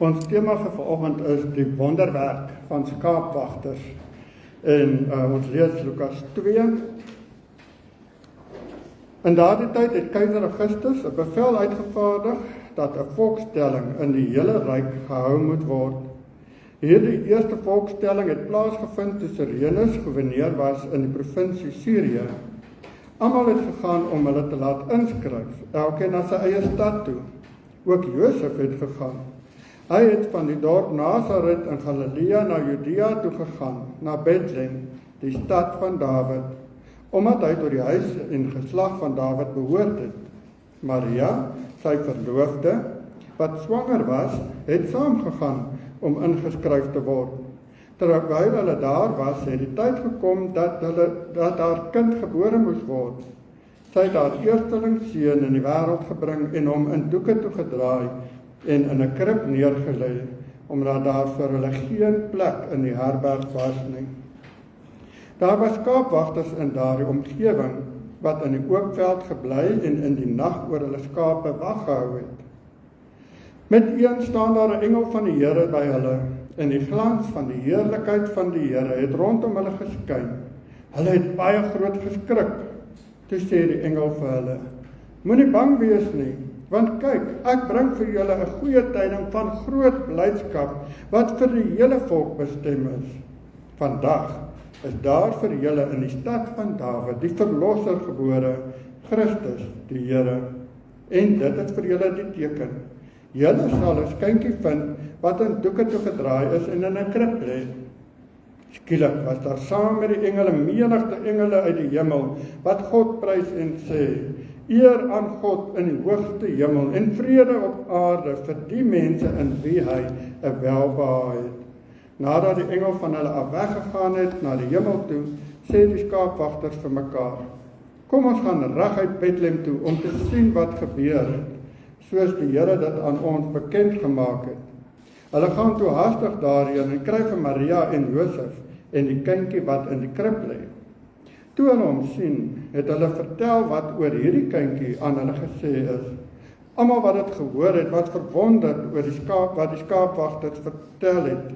Ons tema vir vanoggend is die wonderwerk van skaapwagters. En ons lees Lukas 2. In daardie tyd het keiser Augustus 'n bevel uitgevaardig dat 'n volkstelling in die hele ryk gehou moet word. Hierdie eerste volkstelling het plaasgevind toe Cyrenius gouverneur was in die provinsie Syrië. Almal het gegaan om hulle te laat inskryf, elkeen na sy eie stad toe. Ook Josef het gegaan. Hy het van die dorp Nasaret in Galilea na Judea toe gegaan, na Bethlehem, die stad van Dawid, omdat hy tot die huis en geslag van Dawid behoort het. Maria, sy verloofde, wat swanger was, het saamgegaan om ingeskryf te word. Terwyl hulle daar was, het die tyd gekom dat haar kind gebore moes word. Sy het haar eersteling seun in die wêreld gebring en hom in doeke toegedraai en in 'n krib neergelê, omdat daar vir hulle geen plek in die herberg was nie. Daar was skaapwagters in daardie omgewing, wat in die oop veld gebly en in die nag oor hulle skape wag gehou het. Met een staan daar 'n engel van die Here by hulle, en die glans van die heerlikheid van die Here het rondom hulle geskyn. Hulle het baie groot geskrik. Toe sê die engel vir hulle: Moenie bang wees nie, want kyk, ek bring vir julle 'n goeie tyding van groot blydskap, wat vir die hele volk bestem is. Vandag is daar vir julle in die stad van Dawid die verlosser gebore, Christus die Here. En dit is vir julle die teken. Julle sal 'n skyntjie vind wat in doeke toegedraai is en in 'n krib lê. Skielik was daar saam met die engele menigte engele uit die hemel, wat God prys en sê: Eer aan God in die hoogste hemel en vrede op aarde vir die mense in wie hy 'n welbehae het. Nadat die engel van hulle af weggegaan het na die hemel toe, sê die skaapwagters vir mekaar: Kom ons gaan reguit Bethlehem toe om te sien wat gebeur het, soos die Here dit aan ons bekend gemaak het. Hulle gaan toe haastig daarheen en kry vir Maria en Josef en die kindjie wat in die krib lê. Toe hulle hom sien, het hulle vertel wat oor hierdie kindjie aan hulle gesê is. Almal wat dit gehoor het, was verwonderd oor wat die skaapwagters vertel het.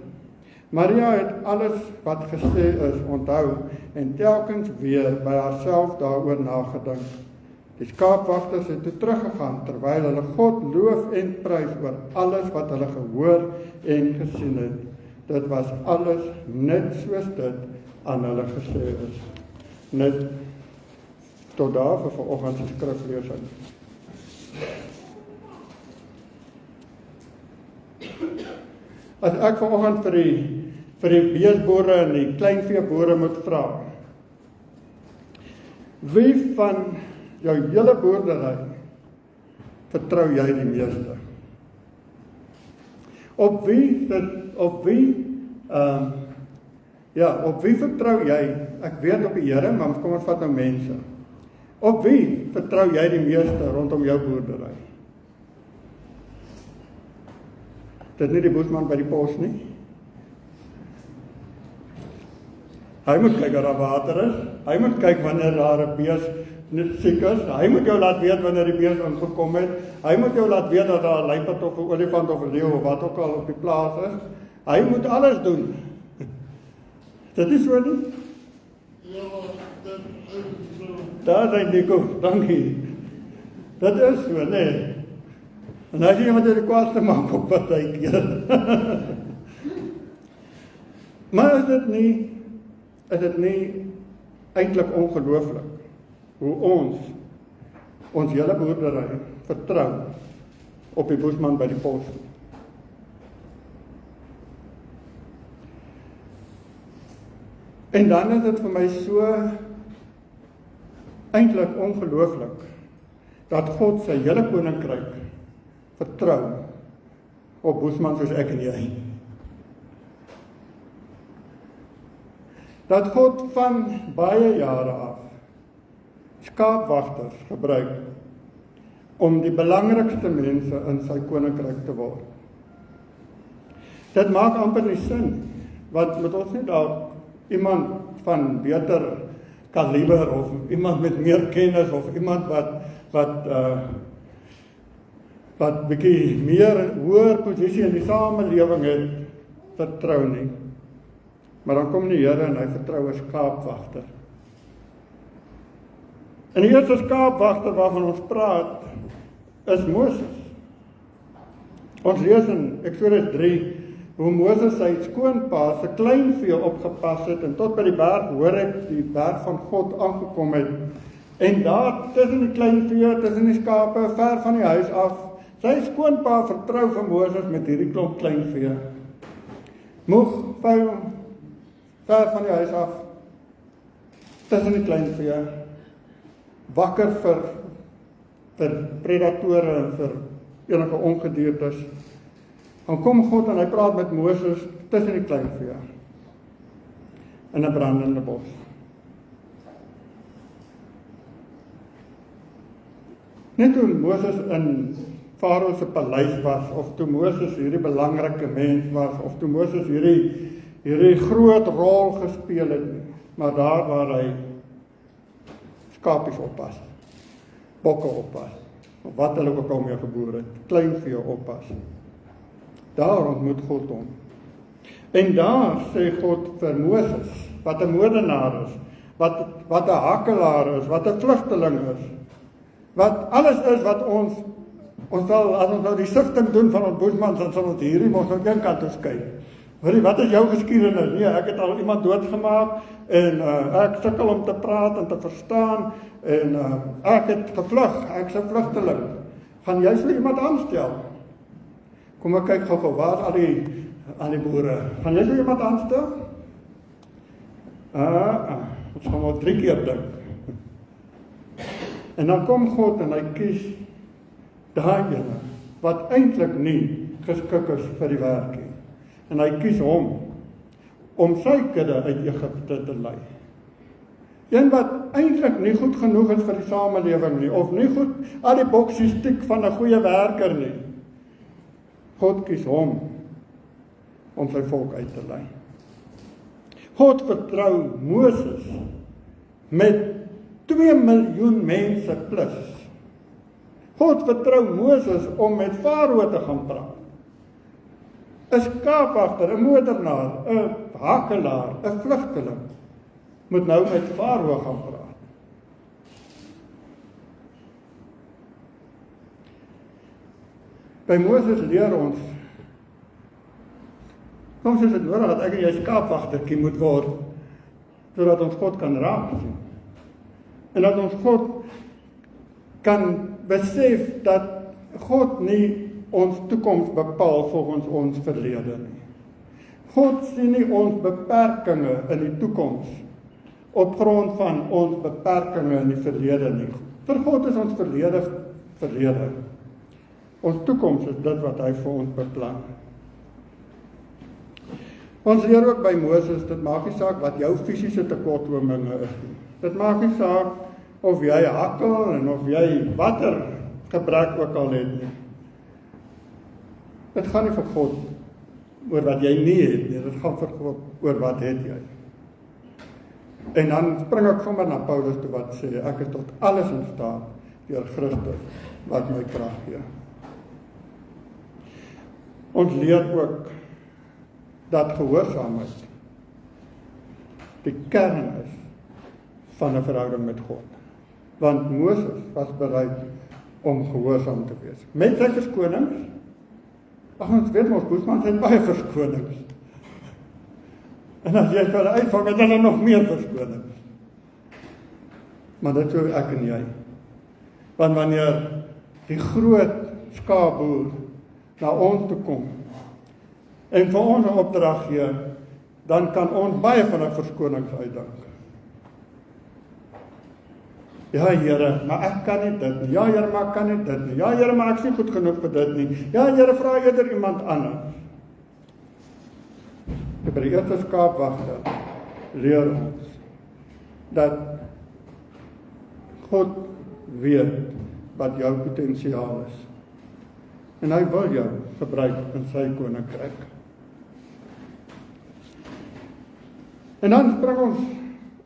Maria het alles wat gesê is onthou en telkens weer by haarself daaroor nagedink. Die skaapwagters het toe teruggegaan terwyl hulle God loof en prys oor alles wat hulle gehoor en gesien het. Dit was alles net soos dit aan hulle gesê is. Net tot daar vir vanoggend se skriflesing. As ek vanoggend vir die beesboere en die kleinveeboere moet vra, wie van jou hele boerdery vertrou jy die meeste? Op wie vertrou jy? Ek weet op die Here, maar kom ons vat nou mense. Op wie vertrou jy die meeste rondom jou boerdery? Dit nie die boesman by die pos nie. Hy moet kyk of daar water is. Hy moet kyk wanneer daar 'n bees net siek is. Hy moet jou laat weet wanneer die bees ingekom het. Hy moet jou laat weet dat daar 'n luiperd of 'n olifant of 'n leeu of wat ook al op die plaas is. Hy moet alles doen. Dit is so nie? Ja, dit is so. Daar is Nico, dankie. Dit is so, nee. En as jy iemand die kwaadste maak op partykeer. Maar is dit nie eintlik ongelooflik hoe ons hele boerdery vertrou op die boesman by die pos. En dan is dit vir my so eintlik ongelooflik dat God sy hele koninkryk vertrou op boesman soos ek en jy. Dat God van baie jare af skaapwagters gebruik om die belangrikste mense in sy koninkryk te word. Dit maak amper nie sin, want met ons nie daar iemand van beter kaliber of iemand met meer kennis of iemand wat wat bietjie meer hoër posisie in die samelewing het, vertrou nie. Maar dan kom die Here en hy vertrou 'n skaapwagter. En die eerste skaapwagter waarvan ons praat, is Moses. Ons lees in Eksodus 3, hoe Moses sy skoonpa se kleinvee opgepas het, en tot by die berg Horeb, die berg van God, aangekom het. En daar, tussen die kleinvee, tussen die skape, ver van die huis af, sy skoonpa vertrou vir Moses met hierdie klomp kleinvee. Moeg, vuil, ver van die huis af, tussen die kleinvee, wakker vir predatore en vir enige ongediertes. Dan kom God en hy praat met Moses tussen die kleinvee in 'n brandende bos. Net toe Moses in Farao se paleis was, of toe Moses hierdie belangrike mens was, of toe Moses hierdie groot rol gespeel het, maar daar waar hy skapies oppas, bokke oppas, of wat hulle ook al mee geboer het, kleinvee oppas. Daar ontmoet God hom. En daar sê God vir Moses, wat 'n moordenaar is, wat 'n hakkelaar is, wat 'n vlugteling is, wat alles is wat ons sal, as ons nou die sifting doen van ons boesmans, dan sal ons hierdie mos nou een kant toe skuif. Hoorie, wat is jou geskiedenis? Nee, ek het al iemand doodgemaak, en ek sukkel om te praat en te verstaan, en ek het gevlug, ek is 'n vlugteling. Gaan jy vir iemand aanstel? Kom ek kyk gou, waar is al die boere? Gaan jy vir iemand aanstel? Ons gaan maar 3 keer dink. En dan kom God en hy kies daai ene, wat eintlik nie geskik is vir die werk nie. En hy kies hom, om sy kudde uit Egipte te lei. Een wat eintlik nie goed genoeg is vir die samelewing nie, of nie goed al die boksies tik van 'n goeie werker nie. God kies hom, om sy volk uit te lei. God vertrou Moses, met 2 miljoen mense plus. God vertrou Moses om met Farao te gaan praat. 'n Skaapwagter, 'n moordenaar, 'n hakkelaar, 'n vlugteling, moet nou met Farao gaan praat. By Moses leer ons, soms is dit nodig dat ek en jy skaapwagtertjie moet word, sodat ons God kan raak sien. En dat ons God kan besef dat God nie ons toekoms bepaal volgens ons verlede nie. God sien nie ons beperkings in die toekoms op grond van ons beperkings in die verlede nie. Vir God is ons verlede. Ons toekoms is dit wat hy vir ons beplan. Ons leer ook by Moses, dit maak nie saak wat jou fisiese tekortkominge is nie. Dit maak nie saak of jy hakkel en of jy watter gebrek ook al het nie. Dit gaan nie vir God oor wat jy nie het nie, dit gaan vir God oor wat het jy. En dan spring ek sommer na Paulus toe wat sê, ek is tot alles in staat deur Christus wat my krag gee. Ons leer ook dat gehoorsaamheid die kern is van 'n verhouding met God. Want Moses was bereid om gehoorsaam te wees. Met sy verskonings, ons weet ons boesmans het baie verskonings. En as jy vir hulle uitvang, het hulle nog meer verskonings. Maar dit sou ek en jy. Want wanneer die groot skaapboer na ons toe kom en vir ons 'n opdrag gee, dan kan ons baie van 'n verskonings uitdink. Ja Here, maar ek kan nie dit nie. Ja Here, maar ek kan nie dit nie. Ja Here, maar ek is nie goed genoeg vir dit nie. Ja Here, vra eerder iemand anders. By die eerste skaapwagter leer ons dat God weet wat jou potensiaal is. En hy wil jou gebruik in sy koninkryk. En dan spring ons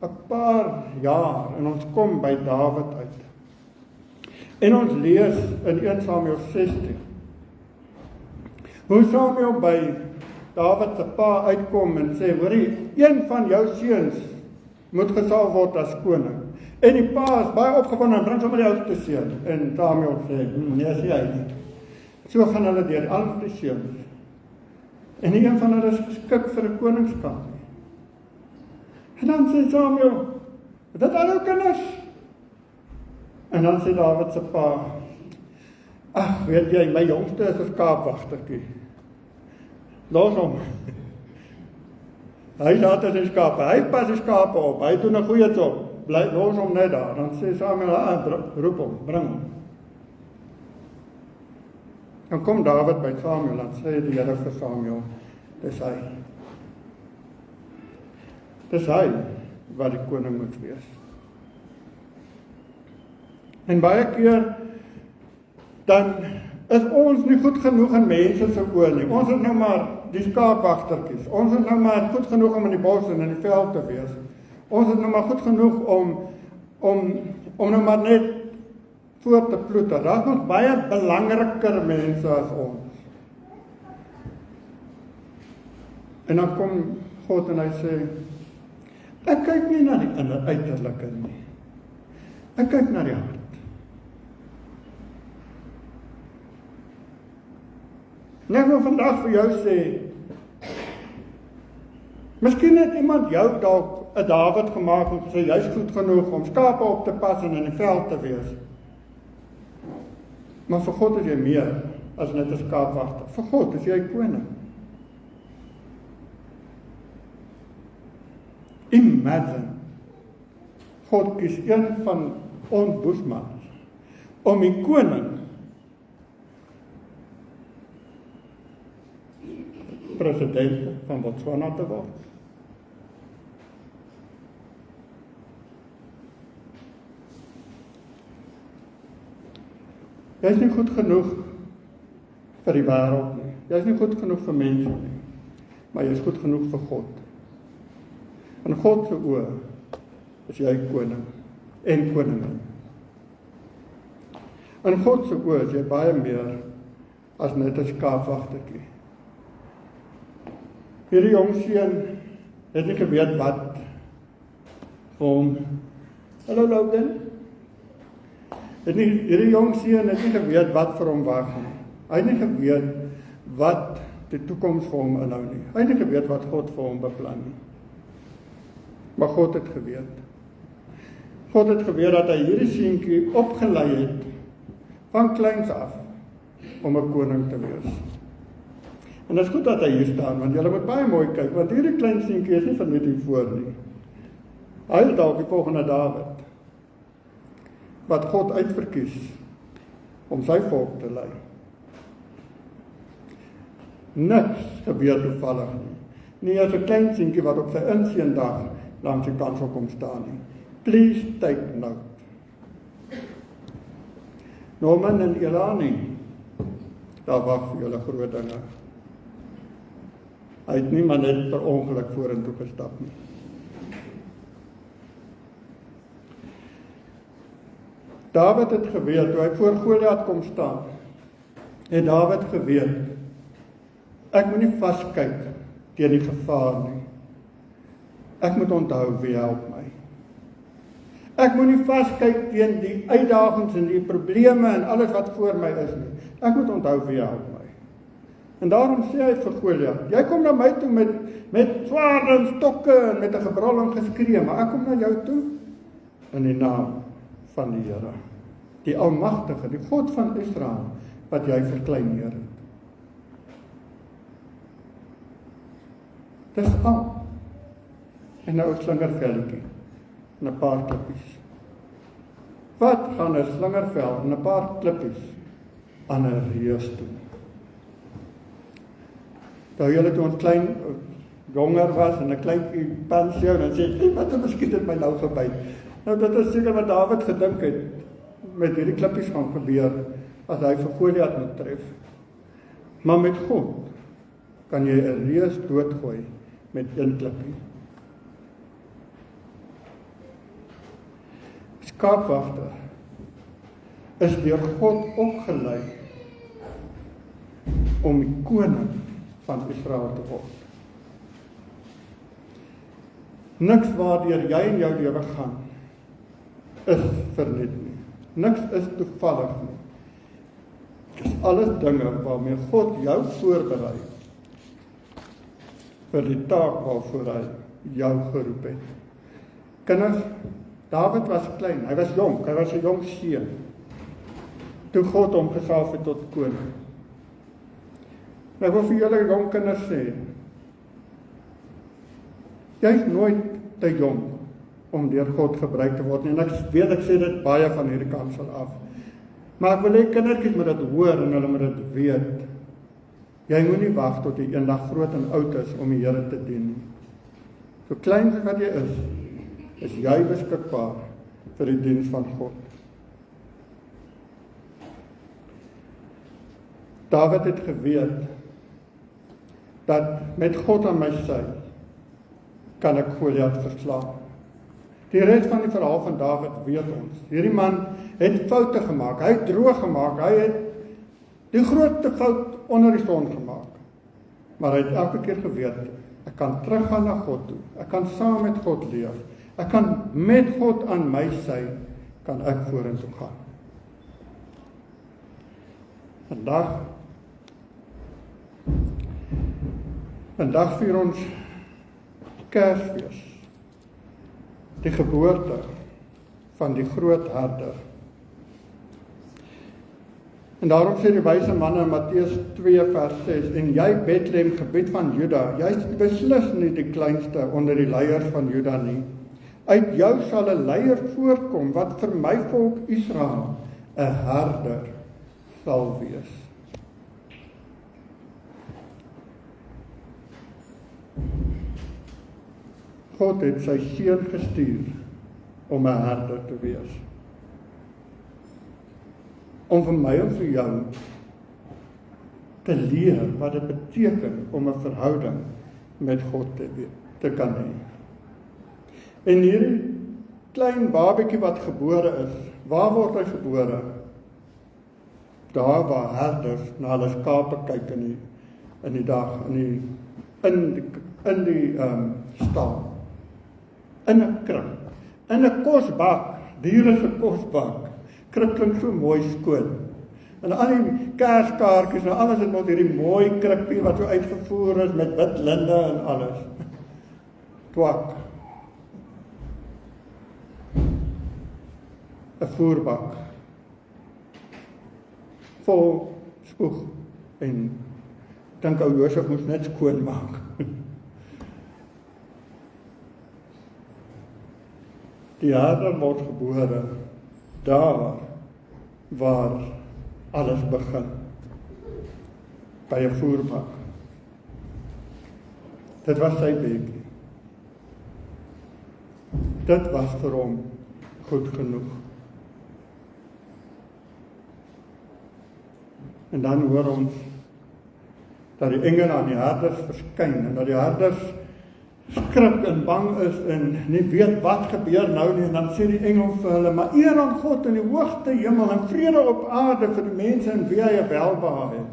'n paar jaar en ons kom by Dawid uit. En ons lees in 1 Samuel 16, hoe Samuel by Dawid se pa uitkom en sê, hoorie, een van jou seuns moet gesalf word as koning. En die pa is baie opgewonde en bring sommer die oudste seun. En Samuel sê, nee, sê hy nie. So gaan hulle deur al die seuns. En nie een van hulle is geskik vir 'n koningskap nie. En dan sê Samuel, dit al jou kinders? En dan sê Dawid se pa, ag, weet jy, my jongste is 'n skaapwagtertjie. Los hom. Hy laat sy skape, hy pas die skape op, hy doen 'n goeie job. Bly los hom net daar. Dan sê Samuel, roep hom, bring hom. Dan kom Dawid by Samuel en sê die Here vir Samuel, dis hy. Dis hy wat die koning moet wees. En baie keer dan is ons nie goed genoeg in mense se oë nie. Ons is nou maar die skaapwagtertjies. Ons is nou maar goed genoeg om in die bos en in die veld te wees. Ons is nou maar goed genoeg om nou maar net voor te ploeter. Daar is nog baie belangriker mense as ons. En dan kom God en hy sê, ek kyk nie na die uiterlike nie. Ek kyk na die hart. En ek wil vandag vir jou sê, miskien het iemand jou dalk 'n Dawid gemaak en gesê, jy's goed genoeg om skape op te pas en in die veld te wees. Maar vir God is jy meer as net 'n skaapwagter. Vir God is jy koning. Imagine, God kies een van ons boesmans om die koning, president van Botswana te word. Jy is nie goed genoeg vir die wêreld nie. Jy is nie goed genoeg vir mense nie. Maar jy is goed genoeg vir God. In God se oë is jy koning en koningin. In God se oë is jy baie meer as net 'n skaapwagtertjie. Hierdie jong seun het nie geweet wat vir hom. Hallo Logan. Hierdie jong seun het nie geweet wat vir hom wag nie. Hy het nie geweet wat die toekoms vir hom inhou nie. Hy het nie geweet wat God vir hom beplan nie. Maar God het geweet. God het geweet dat hy hierdie seentjie opgelei het van kleins af om 'n koning te wees. En dit is goed dat hy hier staan, want julle moet baie mooi kyk, want hierdie klein seentjie is nie van net hier voor nie. Hy is dalk die volgende Dawid, wat God uitverkies om sy volk te lei. Niks gebeur toevallig nie. Nie as 'n klein seentjie wat op sy inseendag langs die kansel kom staan nie. Please take note. Norman en Elani, daar wag vir julle groot dinge. Hy het nie maar net per ongeluk vorentoe gestap nie. Dawid het geweet, toe hy voor Goliat kom staan, het Dawid geweet, ek moet nie vaskyk teen die gevaar nie. Ek moet onthou wie help my. Ek moet nie vaskyk teen die uitdagings en die probleme en alles wat voor my is nie. Ek moet onthou wie help my. En daarom sê hy vir Goliat, jy kom na my toe met swaarde en stokke en met 'n gebrul en geskree, maar ek kom na jou toe in die naam van die Here, die Almagtige, die God van Israel, wat jy verklein, Here. Dis al. En nou 'n slingervelletjie en 'n paar klippies. Wat gaan 'n slingervel en 'n paar klippies aan 'n reus doen? Nou julle toe ons klein jonger was en 'n klein pansjou en dan sê ek, wat 'n miskien het my nou gebyt. Nou dit is seker wat Dawid gedink het met hierdie klippies gaan gebeur as hy vir Goliat moet tref. Maar met God kan jy 'n reus doodgooi met een klippie. Skaapwagter is deur God opgelei om die koning van Israel te word. Niks waardeur jy in jou lewe gaan, is verniet nie. Niks is toevallig nie. Dit is alles dinge waarmee God jou voorberei vir die taak waarvoor hy jou geroep het. Kinders, Dawid was klein, hy was jonk, hy was 'n jong seun, toe God hom gesalf het tot koning. En ek wil vir julle jong kinders sê, jy is nooit te jong om deur God gebruik te word nie, en ek sê dit baie van hierdie kansel af. Maar ek wil hê kindertjies moet dit hoor en hulle moet dit weet. Jy moet nie wag tot jy eendag groot en oud is om die Here te dien nie. So klein as wat jy is jy beskikbaar vir die diens van God. Dawid het geweet dat met God aan my sy kan ek Goliat verslaan. Die res van die verhaal van Dawid weet ons. Hierdie man het foute gemaak, hy het droog gemaak, hy het die grootste fout onder die son gemaak. Maar hy het elke keer geweet, ek kan teruggaan na God toe, ek kan saam met God leef, ek kan met God aan my sy, kan ek vorentoe gaan. Vandag vier ons Kersfees, die geboorte van die groot herder. En daarom sê die wyse manne in Matteus 2 vers 6, en jy Bethlehem gebied van Juda, jy is beslis nie die kleinste onder die leiers van Juda nie. Uit jou sal 'n leier voortkom wat vir my volk Israel 'n herder sal wees. God het sy seun gestuur om 'n herder te wees. Om vir my en vir jou te leer wat dit beteken om 'n verhouding met God te kan hê. En hierdie klein babietjie wat gebore is, waar word hy gebore? Daar waar herders na hulle skape kyk in die dag, in die stal. In 'n krib, in 'n kosbak, diere se kosbak. Krib klink so mooi skoon. En al die kerskaartjies en alles het met hierdie mooi krippie wat so uitgevoer is met wit linde en alles. Twak. 'n voerbak. Vol spoeg en dink ou Josef moes net skoon maak. Die herder word gebore daar waar alles begin, by 'n voerbak. Dit was sy baby. Dit was vir hom goed genoeg. En dan hoor ons dat die engele aan die herders verskyn en dat die herders skrik en bang is en nie weet wat gebeur nou nie, en dan sê die engel vir hulle, maar eer aan God in die hoogste hemel en vrede op aarde vir die mense in wie hy welbehaag het.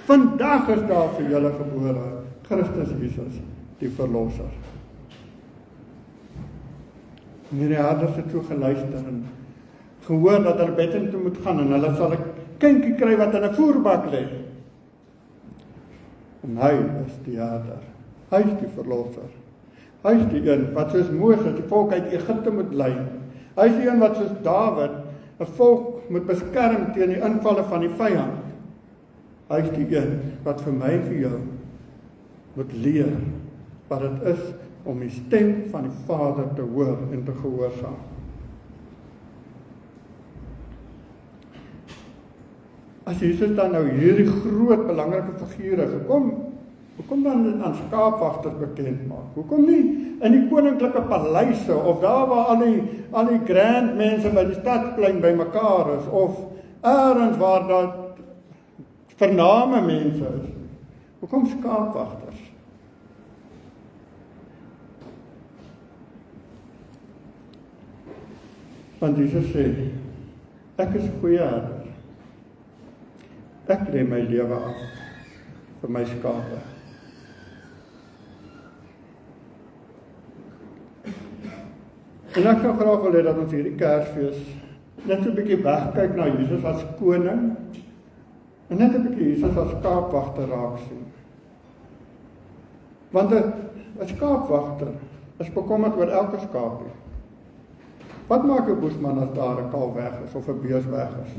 Vandag is daar vir julle gebore Christus Jesus, die verlosser. En die herders het so geluister en gehoor dat hulle Bethlehem toe moet gaan en hulle sal 'n kindjie kry wat in 'n voerbak lê. En hy is die herder. Hy is die verlosser. Hy is die een wat soos Moses die volk uit Egipte moet lei. Hy is die een wat soos Dawid 'n volk moet beskerm teen die invalle van die vyand. Hy is die een wat vir my en vir jou moet leer wat dit is om die stem van die Vader te hoor en te gehoorsaam. As Jesus dan nou hierdie groot belangrike figure hoekom dan dit aan skaapwagters bekend maak? Hoekom nie in die koninklike paleise of daar waar al die grand mense by die stadsplein bymekaar is of elders waar daar vername mense is? Hoekom skaapwagters? Want Jesus sê, Ek is 'n goeie herder. Ek lê my lewe af vir my skape. En ek sou graag wil hê dat ons hierdie Kersfees net so 'n bietjie wegkyk na Jesus as koning en net 'n bietjie Jesus as skaapwagter raak sien. Want 'n skaapwagter is bekommerd oor elke skaapie. Wat maak 'n boesman as daar 'n kalf weg is of 'n bees weg is?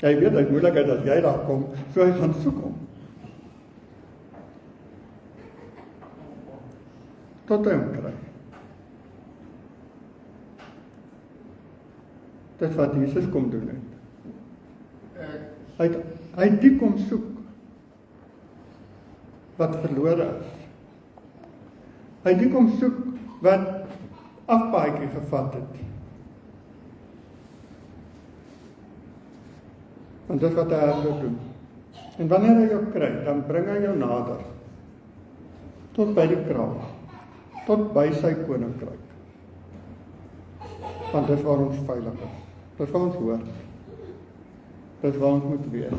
Jy weet die moeilikheid as jy daar kom, so hy gaan soek hom. Tot hy hom kry. Dit wat Jesus kom doen het. Hy het die kom soek wat verlore is. Hy het die kom soek wat afpaadjie gevat het. Want dit is wat hy herder doen. En wanneer hy jou kry, dan bring hy jou nader. Tot by die kraal. Tot by sy koninkryk. Want dit is waar ons veilig is. Dit is waar ons hoort. Dit is waar ons moet wees.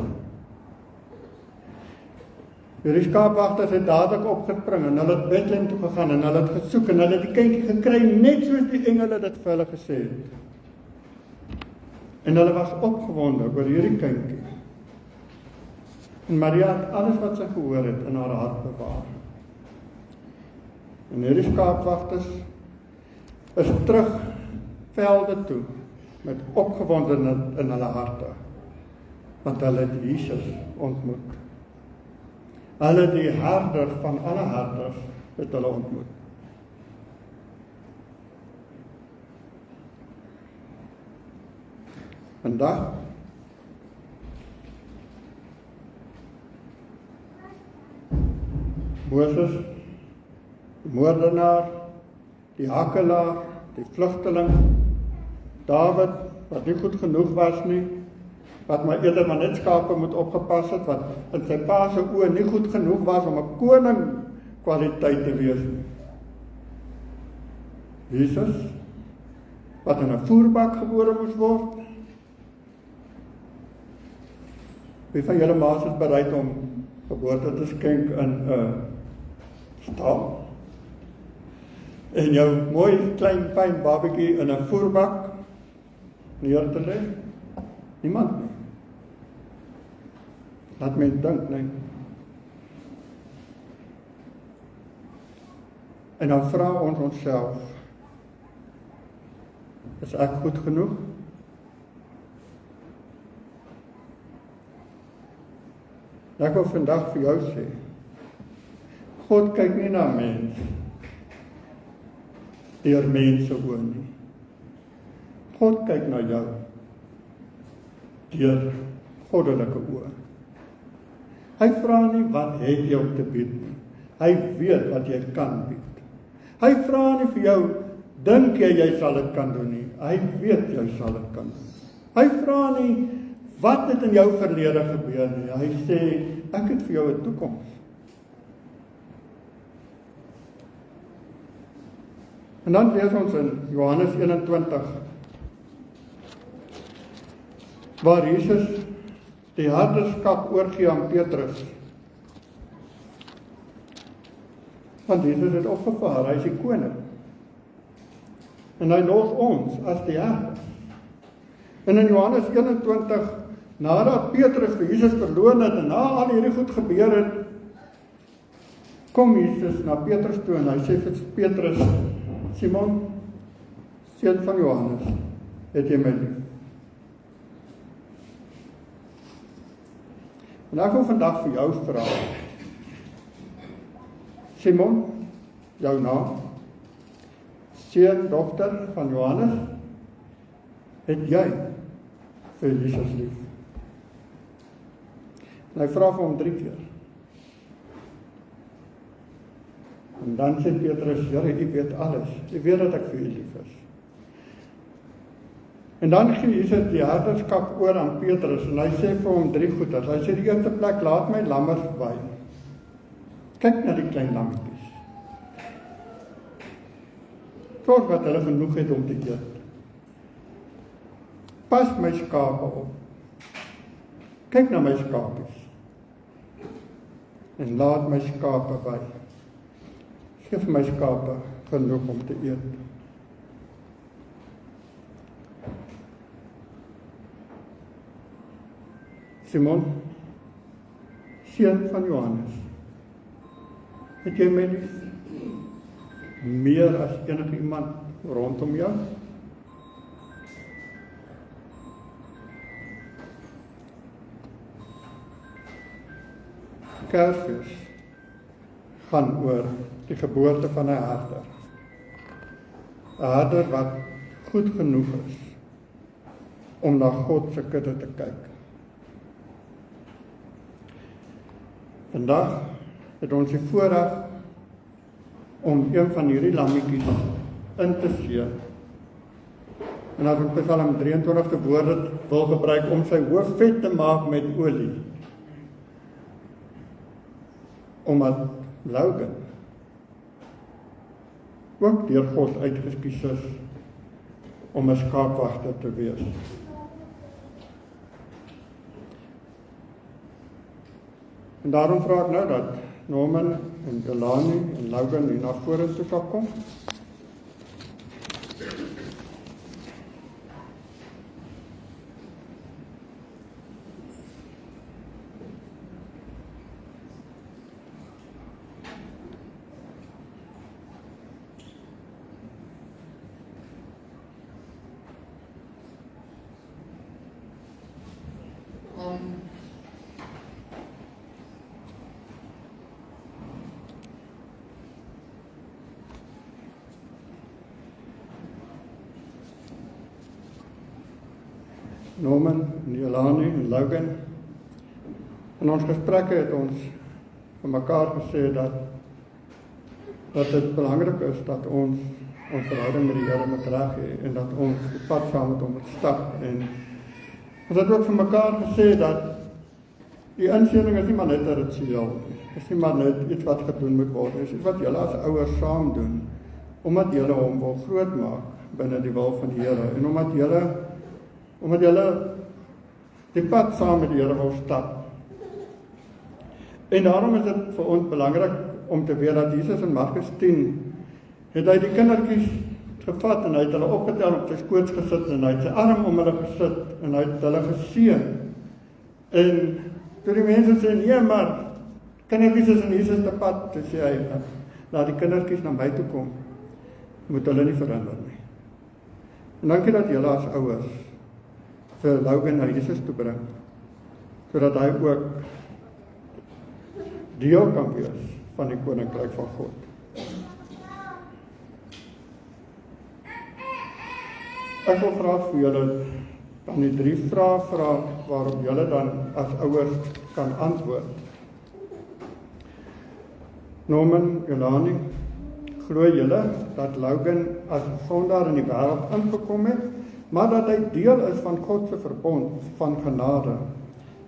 Die skaapwagters het dadelik opgespring en hulle het Bethlehem toe gegaan en hulle het gesoek en hulle het die kindjie gekry net soos die engele dit vir hulle gesê het. En hulle was opgewonde oor hierdie kindjie. En Maria het alles wat sy gehoor het in haar hart bewaar. En hierdie skaapwagters is terug velde toe met opgewondenheid in hulle harte. Want hulle het Jesus ontmoet. Hulle die herder van alle herders het hulle ontmoet. Vandag Moses, die moordenaar, die hakkelaar, die vlugteling, Dawid, wat nie goed genoeg was nie, wat maar eerder maar net skape moet opgepas het, wat in sy pa se oë nie goed genoeg was om 'n koning kwaliteit te wees nie. Jesus, wat in 'n voerbak gebore moes word. Wie van julle ma's is bereid om geboorte te skenk in 'n stal? En jou mooi klein fyn babatjie in 'n voerbak neer te lê? Niemand nie. Laat my dink, nee. En dan vra ons onsself, is ek goed genoeg? Ek wil vandag vir jou sê, God kyk nie na mens, deur mense oë nie. God kyk na jou, deur goddelike oë. Hy vra nie wat het jy om te bied nie. Hy weet wat jy kan bied. Hy vra nie vir jou, dink jy sal dit kan doen nie. Hy weet jy sal dit kan doen. Hy vra nie, wat het in jou verlede gebeur nie. Hy sê, ek het vir jou 'n toekoms. En dan lees ons in Johannes 21, waar Jesus die herderskap oorgee aan Petrus. Want Jesus het opgevaar, hy is die koning. En hy los ons as die herders. En in Johannes 21, nadat Petrus vir Jesus verloon het en na al hierdie goed gebeur het, kom Jesus na Petrus toe en hy sê vir Petrus, Simon, seun van Johannes, het jy my lief? En ek wil vandag vir jou vra, Simon, jou naam, seun, dogter van Johannes, het jy vir Jesus lief? En hy vra vir hom 3 keer. En dan sê Petrus, Here, U weet alles, U weet dat ek vir U lief is. En dan gee Jesus die herderskap oor aan Petrus en hy sê vir hom 3 goeders. Hy sê die eerste plek, laat my lammers waai. Kyk na die klein lammetjies. Sorg dat hulle genoeg het om te eet. Pas my skape op. Kyk na my skapies. En laat my skape by. Geef my skape genoeg om te eet. Simon, seun van Johannes, het jy my lief? Meer as enige iemand rondom jou? Kersfees gaan oor die geboorte van 'n herder. 'n Herder wat goed genoeg is om na God se kudde te kyk. Vandag het ons die voorreg om een van hierdie lammetjies in te seën. En dat ons Psalm 23 se woorde wil gebruik om sy hoof vet te maak met olie. Omdat Logan ook deur God uitgekies is om 'n skaapwagter te wees. En daarom vra ek nou dat Norman en Delani en Logan hier na vorentoe sal kom. Norman, Delani en Logan. In ons gesprekke het ons vir mekaar gesê dat dit belangrik is dat ons verhouding met die Here moet reg hê en dat ons die pad saam met hom moet stap. En ons het ook vir mekaar gesê dat die inseëning is nie maar net 'n ritueel nie. Dit is nie maar net iets wat gedoen moet word. Dit is iets wat julle as ouers saam doen omdat julle hom wil grootmaak binne die wil van die Here en omdat julle die pad saam met die Here wil stap. En daarom is dit vir ons belangrik om te weet dat Jesus in Markus 10 het hy die kindertjies gevat en hy het hulle opgetel op sy skoot gesit en hy het sy arm om hulle gesit en hy het hulle geseën. En toe die mense sê, nee maar, kindertjies is in Jesus te pad, toe sê hy, laat die kindertjies na my toe kom, moet hulle nie verhinder nie. En dankie dat julle as ouers vir Logan na Jesus toe bring, sodat hy ook deel kan wees van die koninkryk van God. Ek wil graag vir julle dan die 3 vrae vra waarop julle dan as ouers kan antwoord. Norman, Delani, glo julle dat Logan as sondaar in die wêreld ingekom het, maar dat hy deel is van God se verbond van genade?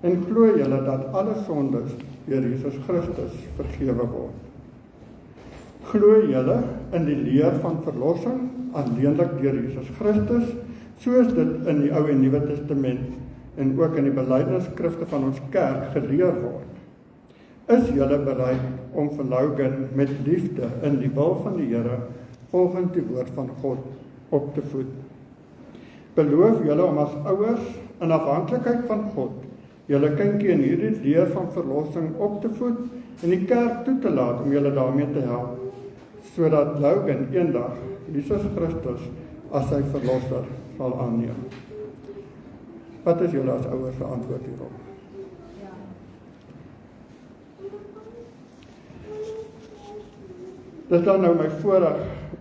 En glo julle dat alle sondes deur Jesus Christus vergewe word? Glo julle in die leer van verlossing alleenlik deur Jesus Christus, soos dit in die Ou en Nuwe Testament en ook in die belydenisskrifte van ons kerk geleer word? Is julle bereid om vir Logan met liefde in die wil van die Here volgens die woord van God op te voed? Beloof julle om as ouers in afhanklikheid van God julle kindjie in hierdie leer van verlossing op te voed en die kerk toe te laat om julle daarmee te help, sodat Logan eendag Jesus Christus as sy verlosser sal aanneem? Wat is julle as ouers se antwoord hierop? Dit is dan nou my voorreg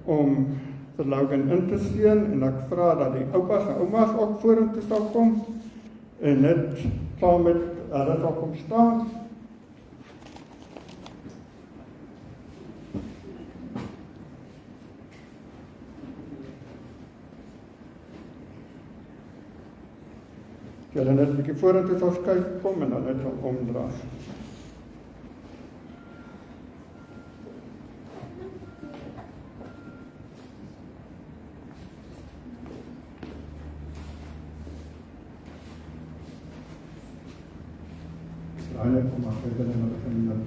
om vir Logan in te seën en ek vra dat die oupas en oumas ook vorentoe sal kom en net saam met hulle sal kom staan. Julle net 'n bietjie vorentoe sal skuif kom en dan net sal omdraai. draai net om maar verder en hulle geniet.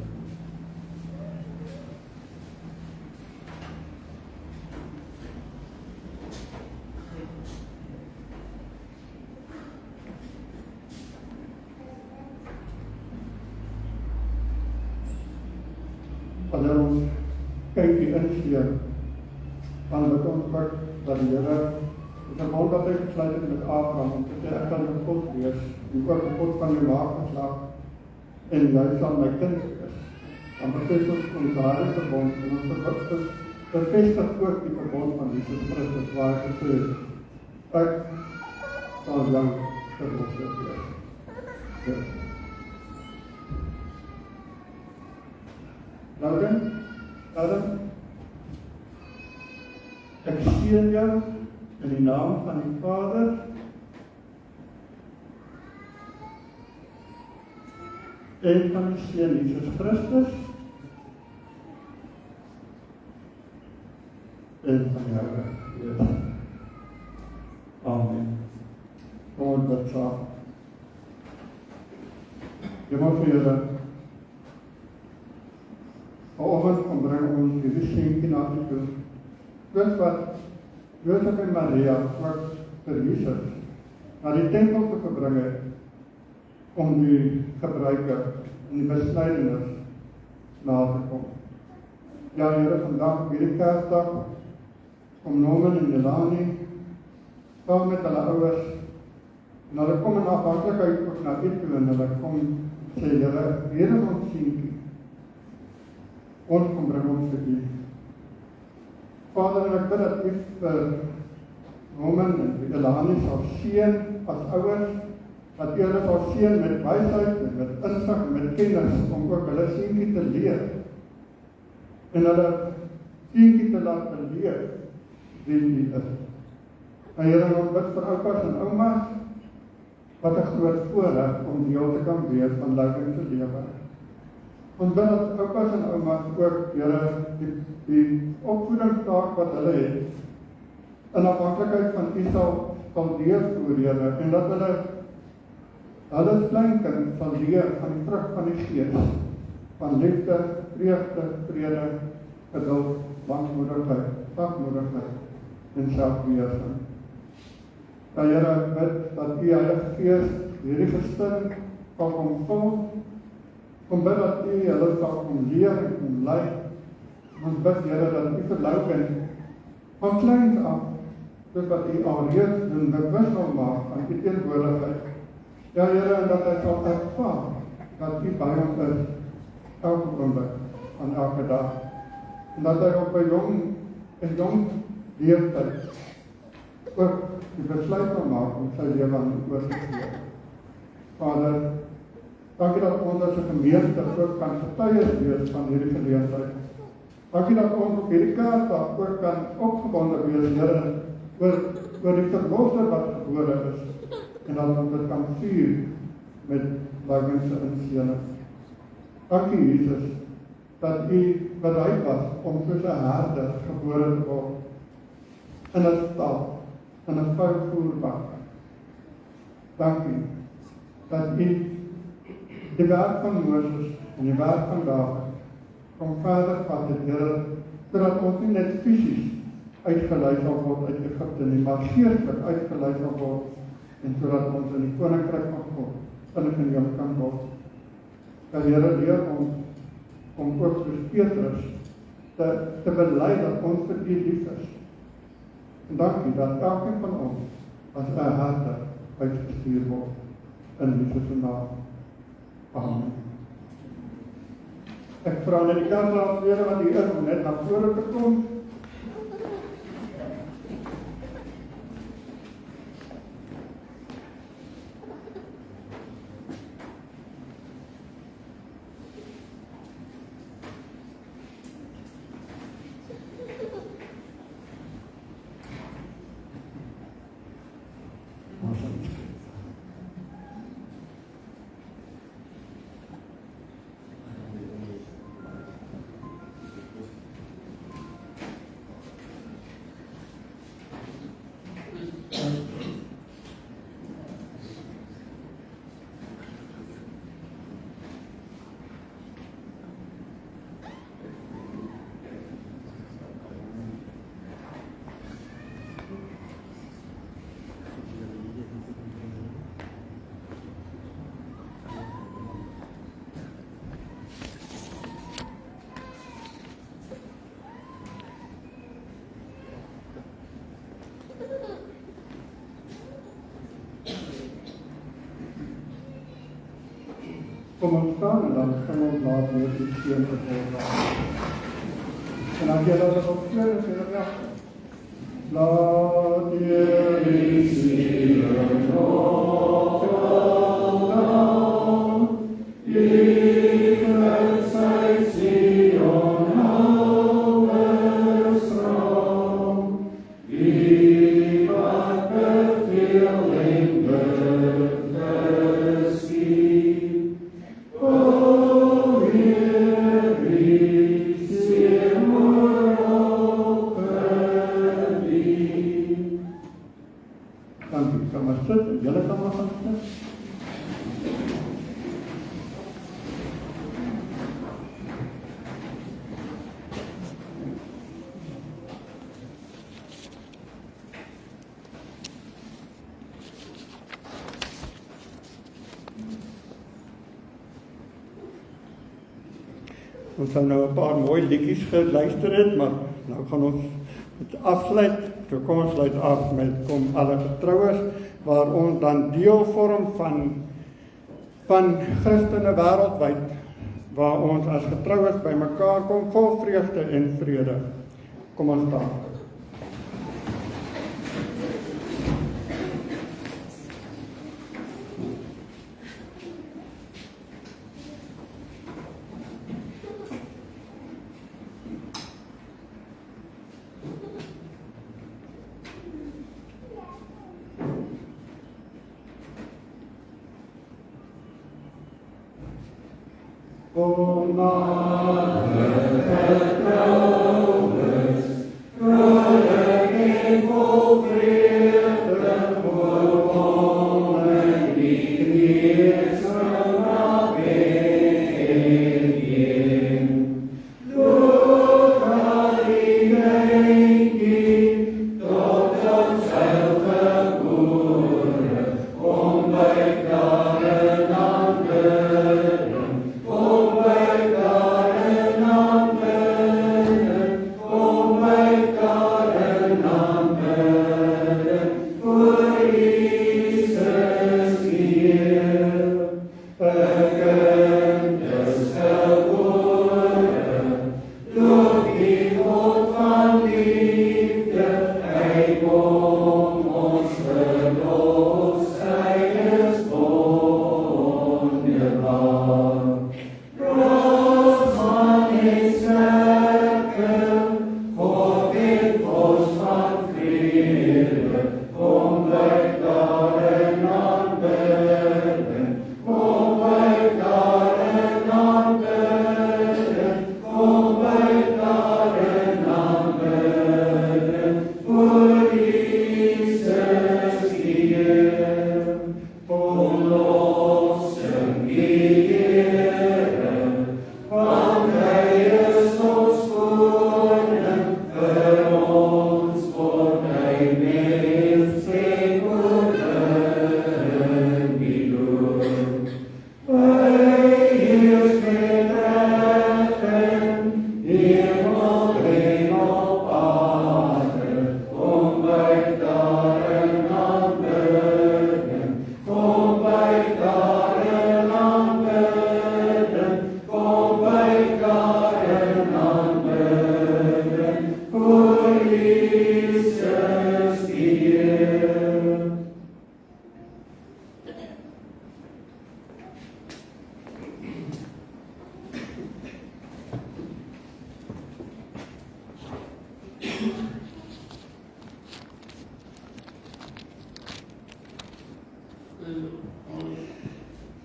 Wanneer ons kyk die insleer, dan bid ons ook dat die Here die verbond wat hy gesluit het met Abraham, om te sê, ek kan met God wees, en ook die God van die maag geslaag, en jy sal my kind wees. Dan bevestig ons daardie verbond, en ons bevestig ook die verbond van Jesus Christus, waar hy gesê het, ek sal jou verlosser wees. Adam, ek seën jou in die naam van die Vader, en van die Seun Jesus Christus, en van die Heilige Gees. Amen. Kom ons bid saam. Hemelse Here, vanoggend kom bring ons hierdie seentjie na U toe. Soos wat Josef en Maria ook vir Jesus na die tempel te gebring het, om die gebruike en die besnydenis na te kom. Ja, Here, vandag op hierdie Kersdag, kom Norman en Melanie, saam met hulle ouers, en hulle kom in afhanklikheid ook na U toe, en hulle kom sê, Here, hier is ons seentjie. Ons kom bring ons vir U. Vader, en ek bid dat U vir Norman en vir Elani sal seën as ouers, dat U hulle sal seën met wysheid en met insig en met kennis, om ook hulle seentjie te leer, en hulle seentjie te laat leer wie U is. En Here, ons bid vir oupas en oumas, wat 'n groot voorreg om deel te kan wees van lyding se lewe. Ons bid dat oupas en oumas ook, Here, die opvoedingstaak wat hulle het, in afhanklikheid van U sal deurvoer, Here, en dat hulle kleinkind sal leer van die vrug van die Gees, van liefde, vreugde, vrede, geduld, lankmoedigheid, sagmoedigheid en selfbeheersing. Ja, Here, ek bid dat U Heilige Gees hierdie gesin sal kom vul. Kom bid dat U hulle sal kom leer en kom lei. Ons bid, Here, dat U verlouding van kleins af, soos wat U alreeds doen, bewus sal maak aan U teenwoordigheid. Ja, Here, en dat hy sal ervaar dat U by hom is, elke oomblik, aan elke dag. En dat hy op 'n jong leeftyd ook die besluit sal maak om sy lewe aan U oor te gee. Vader, dankie dat ons as 'n gemeente ook kan getuies wees van hierdie geleentheid. Dankie dat ons op hierdie Kersdag ook kan opgebonde wees, Here, oor die verlosser wat gebore is, en dat ons dit kan vier met lydingse inseëning. Dankie, Jesus, dat U bereid was om soos 'n herder gebore te word, in 'n stal, in 'n vuilvoerbak. Dankie, dat U die werk van Moses en die werk van Dawid kom verder vat het, Here, sodat ons nie net fisies uitgelei sal word uit Egipte nie, maar geestelik uitgelei sal word, en sodat ons in die koninkryk van God ingeneem kan word. Dat Here leer ons om ook soos Petrus te bely dat ons vir U lief is. En dankie dat elkeen van ons as 'n herder uitgestuur word in Jesus se naam. Amen. Ek vra net die kerkraadslede wat hier is om net na vore te kom. Kom ons staan en dan gaan ons laat weer die steen vervolg. En dan jy dat op kleur is en reg. Laat die siele nog aan, die met sy Sion houers raam, die wat beveel en bevestig. O Heer, wie sien mooi dank u, kan maar sit, julle kan maar gaan sit. Ons gaan nou 'n paar mooi liedjies geluister het, maar nou gaan ons het afsluit. So kom ons sluit af met Kom alle getroues, waar ons dan deel vorm van Christene wêreldwyd, waar ons as getroues by mekaar kom vol vreugde en vrede. Kom ons staan. Kom alle getroues, vrolijk en vol vrede, verwonnen die Christus nabijeen. Loop aan die denking, tot ons heil geboren, om bij jaren aanbidden.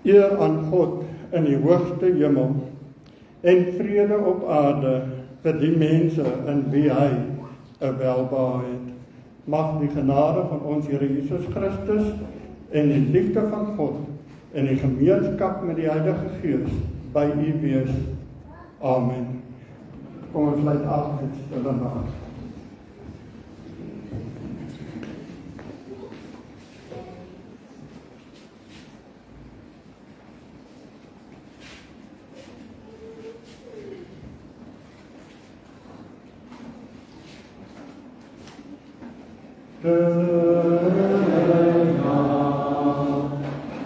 Eer aan God in die hoogste hemel en vrede op aarde vir die mense in wie hy 'n welbehae het. Mag die genade van ons Here Jesus Christus en die liefde van God en die gemeenskap met die Heilige Gees by u wees. Amen. Kom ons sluit af met stille naam.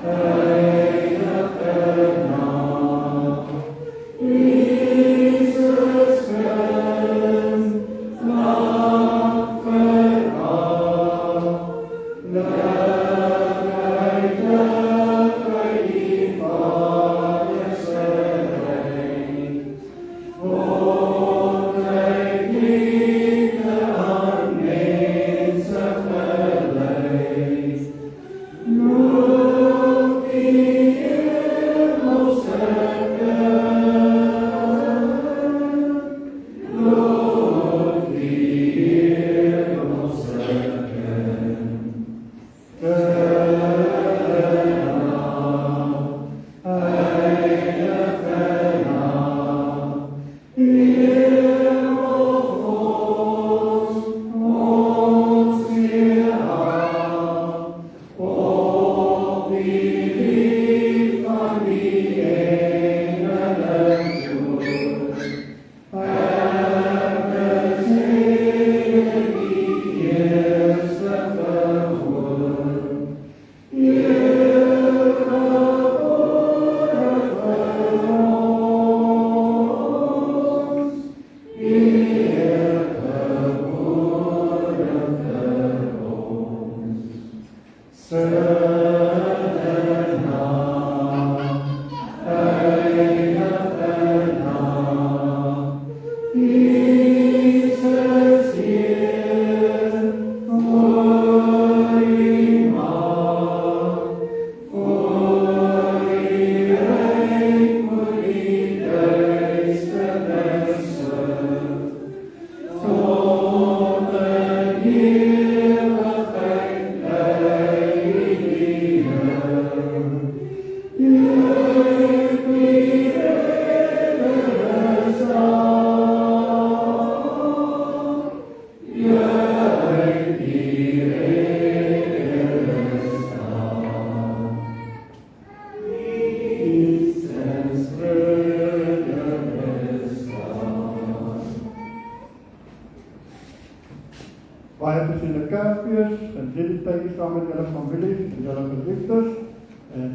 Heilige naam. in die Kersfees en die tyd saam met julle families en julle geliefdes. En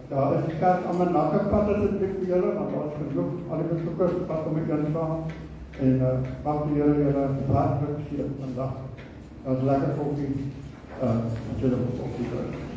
daar is die kerk aan my nagevat asseblief vir julle, want daar is genoeg al die besoekers wat om my ingaan. En mag die Here julle hartlik seën vandag. Dat is lekker vir die julle op die